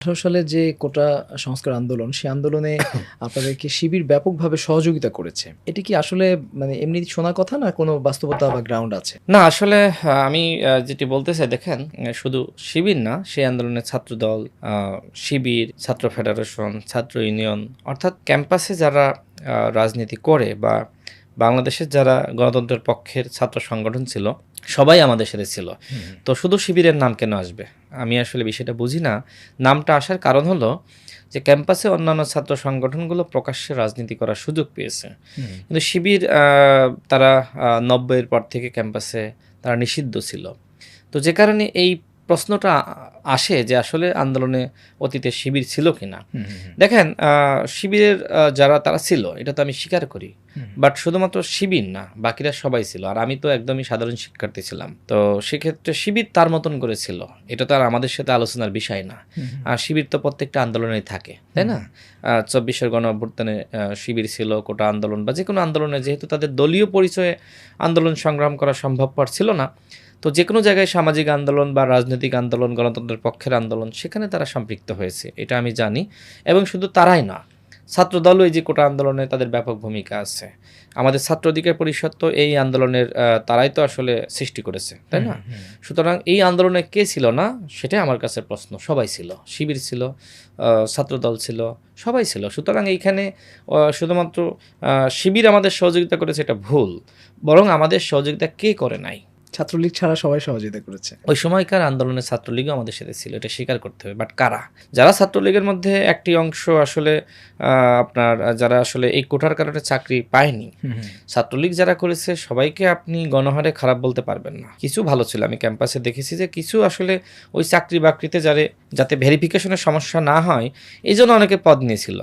সালে যে কোটা সংস্কার আন্দোলন, সে আন্দোলনে আপনাদেরকে শিবির ব্যাপকভাবে সহযোগিতা করেছে। এটি কি আসলে মানে এমনি শোনা কথা না কোনো বাস্তবতা বা গ্রাউন্ড আছে? না আসলে আমি যেটি বলতে চাই দেখেন শুধু শিবির না সেই আন্দোলনের ছাত্রদল, শিবির, ছাত্র ফেডারেশন, ছাত্র ইউনিয়ন অর্থাৎ ক্যাম্পাসে যারা রাজনীতি করে বা বাংলাদেশের যারা গণতন্ত্রের পক্ষের ছাত্র সংগঠন ছিল সবাই আমাদের সাথে ছিল। তো শুধু শিবিরের নাম কেন আসবে? আমি আসলে বিষয়টা বুঝি না। নামটা আসার কারণ হলো যে ক্যাম্পাসে অন্যান্য ছাত্র সংগঠনগুলো প্রকাশ্যে রাজনীতি করার সুযোগ পেয়েছে। কিন্তু শিবির তারা ৯০-এর পর থেকে ক্যাম্পাসে তারা নিষিদ্ধ ছিল। তো যে কারণে এই প্রশ্নটা আসে যে আসলে আন্দোলনে অতীতে শিবির ছিল কিনা। দেখেন শিবিরের যারা তারা ছিল এটা তো আমি স্বীকার করি, বাট শুধুমাত্র শিবির না বাকিরা সবাই ছিল, আর আমি তো একদমই সাধারণ শিক্ষার্থী ছিলাম। তো সেক্ষেত্রে শিবির তার মতন করেছিল, এটা তো আর আমাদের সাথে আলোচনার বিষয় না। আর শিবির তো প্রত্যেকটা আন্দোলনেই থাকে, তাই না? ২৪-এর গণ অভ্যুত্থানে শিবির ছিল, কোটা আন্দোলন বা যে কোনো আন্দোলনে যেহেতু তাদের দলীয় পরিচয়ে আন্দোলন সংগ্রাম করা সম্ভবপর ছিল না, তো যে কোনো জায়গায় সামাজিক আন্দোলন বা রাজনৈতিক আন্দোলন, গণতন্ত্রের পক্ষের আন্দোলন সেখানে তারা সম্পৃক্ত হয়েছে, এটা আমি জানি। এবং শুধু তারাই না, ছাত্রদলও এই যে কোটা আন্দোলনে তাদের ব্যাপক ভূমিকা আছে। আমাদের ছাত্র অধিকার পরিষদ তো এই আন্দোলনের তারাই তো আসলে সৃষ্টি করেছে, তাই না? সুতরাং এই আন্দোলনে কে ছিল না সেটাই আমার কাছে প্রশ্ন। সবাই ছিল, শিবির ছিল, ছাত্রদল ছিল, সবাই ছিল। সুতরাং এইখানে শুধুমাত্র শিবির আমাদের সহযোগিতা করেছে এটা ভুল, বরং আমাদের সহযোগিতা কে করে নাই? ছাত্রলীগ ছাড়া সবাই সহযোগিতা করেছে। ওই সময়কার আন্দোলনে ছাত্রলীগও আমাদের সাথে ছিল, এটা স্বীকার করতে হবে। বাট কারা? যারা ছাত্রলীগের মধ্যে একটি অংশ আসলে আপনার যারা আসলে এই কোটার কারণে চাকরি পায়নি, ছাত্রলীগ যারা করেছে সবাইকে আপনি গণহারে খারাপ বলতে পারবেন না। কিছু ভালো ছিল, আমি ক্যাম্পাসে দেখেছি যে কিছু আসলে ওই চাকরি বাকরিতে যাতে ভেরিফিকেশনের সমস্যা না হয় এই জন্য অনেকে পদ নিয়েছিল।